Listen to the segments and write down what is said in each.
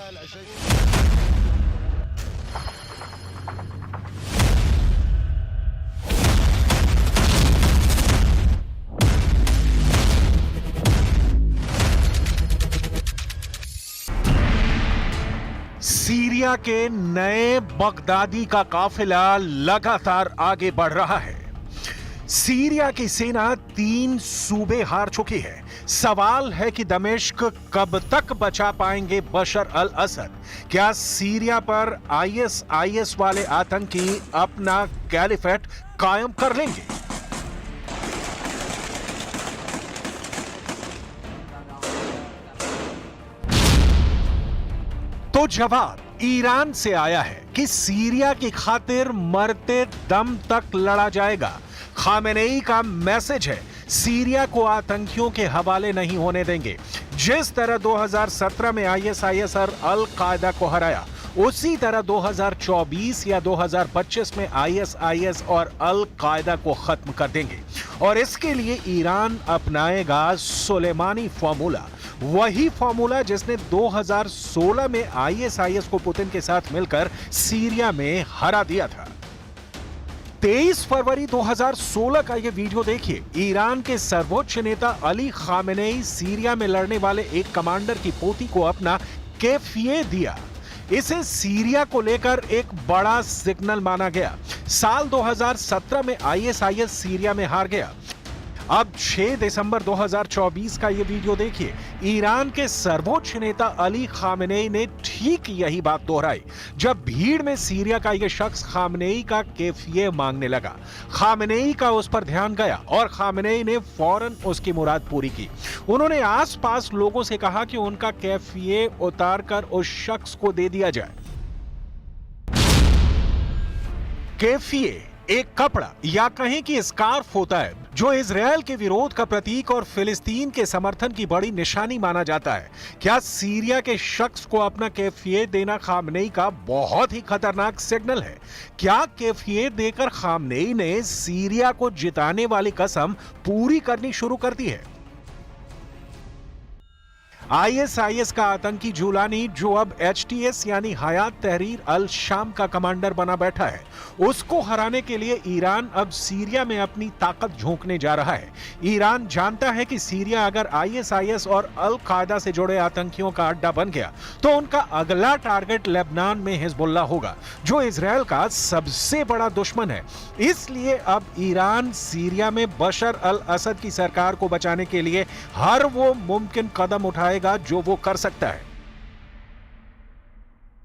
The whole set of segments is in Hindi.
सीरिया के नए बगदादी का काफिला लगातार आगे बढ़ रहा है। सीरिया की सेना 3 सूबे हार चुकी है। सवाल है कि दमिश्क कब तक बचा पाएंगे बशर अल असद? क्या सीरिया पर आईएसआईएस वाले आतंकी अपना कैलिफेट कायम कर लेंगे? तो जवाब ईरान से आया है कि सीरिया की खातिर मरते दम तक लड़ा जाएगा। खामेनेई का मैसेज है, सीरिया को आतंकियों के हवाले नहीं होने देंगे। जिस तरह 2017 में आईएसआईएस और अल कायदा को हराया, उसी तरह 2024 या 2025 में आईएसआईएस और अल कायदा को खत्म कर देंगे। और इसके लिए ईरान अपनाएगा सुलेमानी फॉर्मूला, वही फॉर्मूला जिसने 2016 में आईएसआईएस को पुतिन के साथ मिलकर सीरिया में हरा दिया था। 23 फरवरी 2016 का यह वीडियो देखिए। ईरान के सर्वोच्च नेता अली खामेनेई सीरिया में लड़ने वाले एक कमांडर की पोती को अपना कैफिए दिया। इसे सीरिया को लेकर एक बड़ा सिग्नल माना गया। साल 2017 में आईएसआईएस सीरिया में हार गया। अब 6 दिसंबर 2024 का यह वीडियो देखिए। ईरान के सर्वोच्च नेता अली खामेनेई ने ठीक यही बात दोहराई जब भीड़ में सीरिया का यह शख्स खामेनेई का कैफिए मांगने लगा। खामेनेई का उस पर ध्यान गया और खामेनेई ने फौरन उसकी मुराद पूरी की। उन्होंने आसपास लोगों से कहा कि उनका कैफिए उतारकर उस शख्स को दे दिया जाए। कैफिए एक कपड़ा या कहें कि स्कार्फ होता है जो इजरायल के विरोध का प्रतीक और फिलिस्तीन के समर्थन की बड़ी निशानी माना जाता है। क्या सीरिया के शख्स को अपना कैफिए देना खामनेई का बहुत ही खतरनाक सिग्नल है? क्या कैफिए देकर खामनेई ने सीरिया को जिताने वाली कसम पूरी करनी शुरू कर दी है? आईएसआईएस का आतंकी जुलानी, जो अब एचटीएस यानी हयात तहरीर अल शाम का कमांडर बना बैठा है, उसको हराने के लिए ईरान अब सीरिया में अपनी ताकत झोंकने जा रहा है। ईरान जानता है कि सीरिया अगर आईएसआईएस और अल कायदा से जुड़े आतंकियों का अड्डा बन गया तो उनका अगला टारगेट लेबनान में हिजबुल्लाह होगा, जो इजरायल का सबसे बड़ा दुश्मन है। इसलिए अब ईरान सीरिया में बशर अल असद की सरकार को बचाने के लिए हर वो मुमकिन कदम उठाएगा जो वो कर सकता है।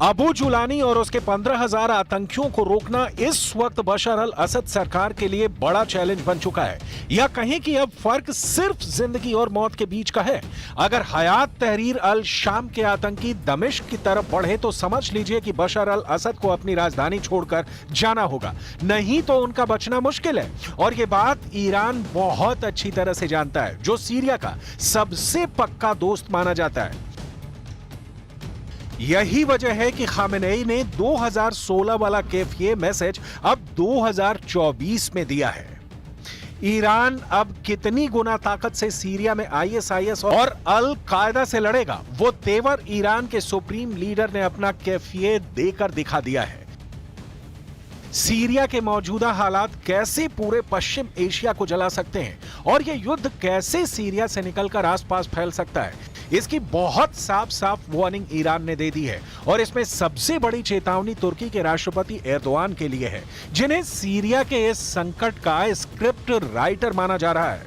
अबू जुलानी और उसके 15,000 आतंकियों को रोकना इस वक्त बशर अल असद सरकार के लिए बड़ा चैलेंज बन चुका है, या कहें कि अब फर्क सिर्फ जिंदगी और मौत के बीच का है। अगर हयात तहरीर अल शाम के आतंकी दमिश्क की तरफ बढ़े तो समझ लीजिए कि बशर अल असद को अपनी राजधानी छोड़कर जाना होगा, नहीं तो उनका बचना मुश्किल है। और ये बात ईरान बहुत अच्छी तरह से जानता है, जो सीरिया का सबसे पक्का दोस्त माना जाता है। यही वजह है कि खामेनेई ने 2016 वाला कैफिए मैसेज अब 2024 में दिया है। ईरान अब कितनी गुना ताकत से सीरिया में आईएसआईएस और अल कायदा से लड़ेगा, वो तेवर ईरान के सुप्रीम लीडर ने अपना कैफिए देकर दिखा दिया है। सीरिया के मौजूदा हालात कैसे पूरे पश्चिम एशिया को जला सकते हैं और यह युद्ध कैसे सीरिया से निकलकर आसपास फैल सकता है, इसकी बहुत साफ साफ वार्निंग ईरान ने दे दी है। और इसमें सबसे बड़ी चेतावनी तुर्की के राष्ट्रपति एर्दोआन के लिए है, जिन्हें सीरिया के इस संकट का स्क्रिप्ट राइटर माना जा रहा है।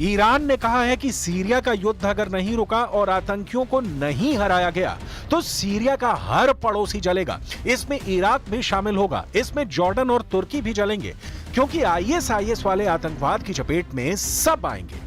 ईरान ने कहा है कि सीरिया का युद्ध अगर नहीं रुका और आतंकियों को नहीं हराया गया तो सीरिया का हर पड़ोसी जलेगा। इसमें इराक भी शामिल होगा, इसमें जॉर्डन और तुर्की भी जलेंगे, क्योंकि आईएसआईएस वाले आतंकवाद की चपेट में सब आएंगे।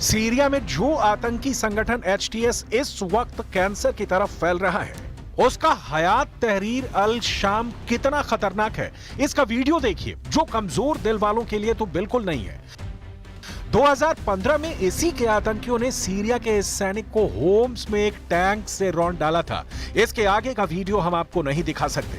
सीरिया में जो आतंकी संगठन एचटीएस इस वक्त कैंसर की तरफ फैल रहा है, उसका हयात तहरीर अल शाम कितना खतरनाक है, इसका वीडियो देखिए, जो कमजोर दिल वालों के लिए तो बिल्कुल नहीं है। 2015 में इसी के आतंकियों ने सीरिया के इस सैनिक को होम्स में एक टैंक से रौंद डाला था। इसके आगे का वीडियो हम आपको नहीं दिखा सकते।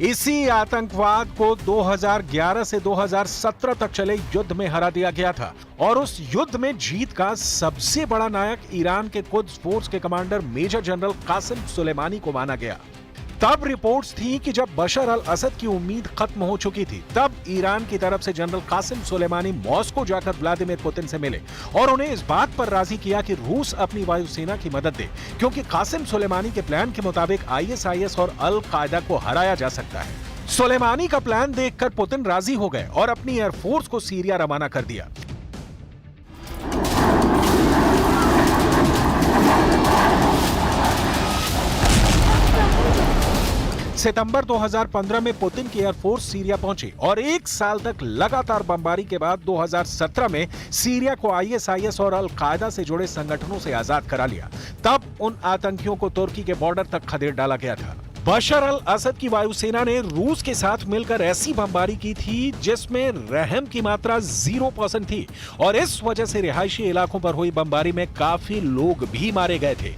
इसी आतंकवाद को 2011 से 2017 तक चले युद्ध में हरा दिया गया था और उस युद्ध में जीत का सबसे बड़ा नायक ईरान के कुद्स फोर्स के commander major general Qasem Soleimani को माना गया। तब रिपोर्ट्स थी कि जब बशर अल असद की उम्मीद खत्म हो चुकी थी, तब ईरान की तरफ से जनरल कासिम सुलेमानी मॉस्को जाकर व्लादिमीर पुतिन से मिले और उन्हें इस बात पर राजी किया कि रूस अपनी वायुसेना की मदद दे, क्योंकि कासिम सुलेमानी के प्लान के मुताबिक आईएसआईएस और अल कायदा को हराया जा सकता है। सुलेमानी का प्लान देखकर पुतिन राजी हो गए और अपनी एयरफोर्स को सीरिया रवाना कर दिया। सितंबर 2015 में पुतिन की एयरफोर्स सीरिया पहुंची और एक साल तक लगातार बमबारी के बाद 2017 में सीरिया को आईएसआईएस और अल कायदा से जुड़े संगठनों से आजाद करा लिया। तब उन आतंकियों को तुर्की के बॉर्डर तक खदेड़ डाला गया था। बशर अल असद की वायुसेना ने रूस के साथ मिलकर ऐसी बमबारी की थी जिसमें रहम की मात्रा 0% थी और इस वजह से रिहायशी इलाकों पर हुई बमबारी में काफी लोग भी मारे गए थे।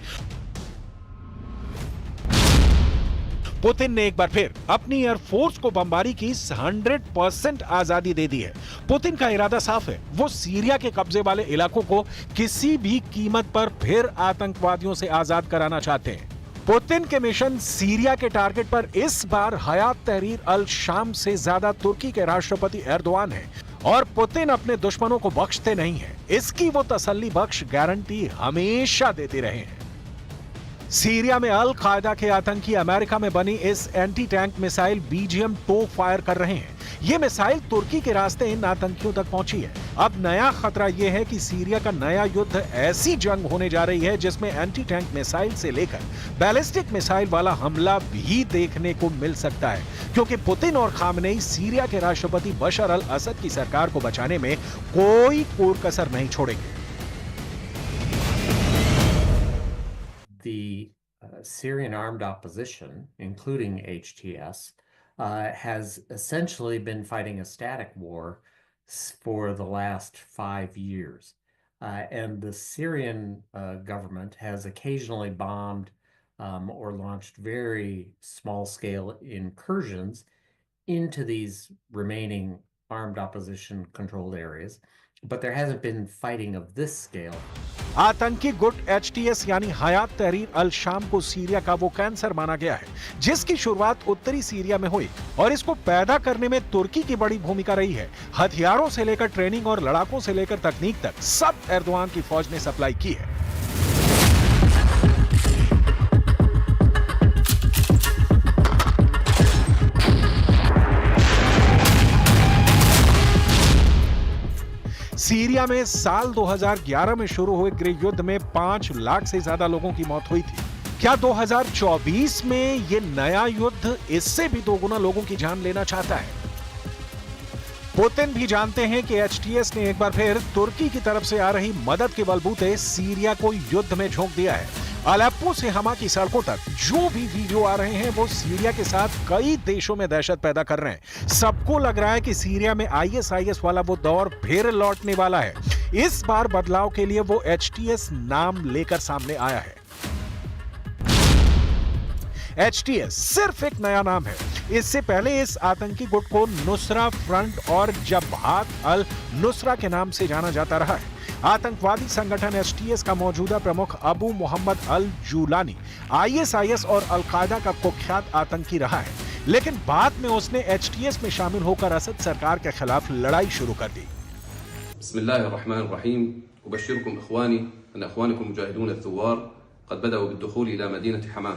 पुतिन ने एक बार फिर अपनी एयरफोर्स को बमबारी की 100% आजादी दे दी है। पुतिन का इरादा साफ है, वो सीरिया के कब्जे वाले इलाकों को किसी भी कीमत पर फिर आतंकवादियों से आजाद कराना चाहते हैं। पुतिन के मिशन सीरिया के टारगेट पर इस बार हयात तहरीर अल शाम से ज्यादा तुर्की के राष्ट्रपति एर्दोआन है और पुतिन अपने दुश्मनों को बख्शते नहीं है। इसकी वो तसल्ली बख्श गारंटी हमेशा देते रहे हैं। सीरिया में अल कायदा के आतंकी अमेरिका में बनी इस anti tank missile BGM 2 fire कर रहे हैं। ये मिसाइल तुर्की के रास्ते इन आतंकियों तक पहुंची है। अब नया खतरा यह है कि सीरिया का नया युद्ध ऐसी जंग होने जा रही है जिसमें एंटी टैंक मिसाइल से लेकर बैलिस्टिक मिसाइल वाला हमला भी देखने को मिल सकता है, क्योंकि पुतिन और खामनेई सीरिया के राष्ट्रपति बशर अल असद की सरकार को बचाने में कोई कोर-कसर नहीं छोड़ेंगे। The Syrian armed opposition, including HTS, has essentially been fighting a static war for the last 5 years. And the Syrian government has occasionally bombed or launched very small-scale incursions into these remaining armed opposition controlled areas, but there hasn't been fighting of this scale. आतंकी गुट HTS यानी हयात तहरीर अल शाम को सीरिया का वो कैंसर माना गया है जिसकी शुरुआत उत्तरी सीरिया में हुई और इसको पैदा करने में तुर्की की बड़ी भूमिका रही है। हथियारों से लेकर ट्रेनिंग और लड़ाकों से लेकर तकनीक तक सब एर्दोआन की फौज ने सप्लाई की है। सीरिया में साल 2011 में शुरू हुए गृह युद्ध में 5 लाख से ज्यादा लोगों की मौत हुई थी। क्या 2024 में ये नया युद्ध इससे भी दोगुना लोगों की जान लेना चाहता है? पुतिन भी जानते हैं कि HTS ने एक बार फिर तुर्की की तरफ से आ रही मदद के बलबूते सीरिया को युद्ध में झोंक दिया है। अलेप्पो से हमा की सड़कों तक जो भी वीडियो आ रहे हैं वो सीरिया के साथ कई देशों में दहशत पैदा कर रहे हैं। सबको लग रहा है कि सीरिया में ISIS वाला वो दौर फिर लौटने वाला है। इस बार बदलाव के लिए वो HTS नाम लेकर सामने आया है। HTS सिर्फ एक नया नाम है। इससे पहले इस आतंकी गुट को नुसरा फ्रंट और जबहात अल नुसरा के नाम से जाना जाता रहा है। आतंकवादी संगठन HTS का मौजूदा प्रमुख अबू मोहम्मद अल जूलानी ISIS और अल कायदा का कुख्यात आतंकी रहा है, लेकिन बाद में उसने HTS में शामिल होकर असद सरकार के खिलाफ लड़ाई शुरू कर दी। बिस्मिल्लाहिर्रहमानिर्रहीम उबश्शिरुकुम इख्वानी अन इख्वानुकुम मुजाहिदून अल-थुवार क़द बदअू बिद्दुखूल इला मदीनत हमा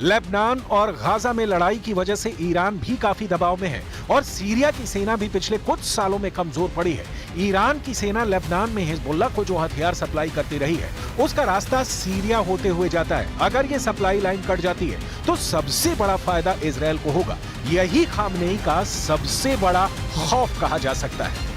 लेबनान और गाजा में लड़ाई की वजह से ईरान भी काफी दबाव में है और सीरिया की सेना भी पिछले कुछ सालों में कमजोर पड़ी है। ईरान की सेना लेबनान में हिजबुल्लाह को जो हथियार सप्लाई करती रही है उसका रास्ता सीरिया होते हुए जाता है। अगर ये सप्लाई लाइन कट जाती है तो सबसे बड़ा फायदा इजरायल को होगा। यही खामनेई का सबसे बड़ा खौफ कहा जा सकता है।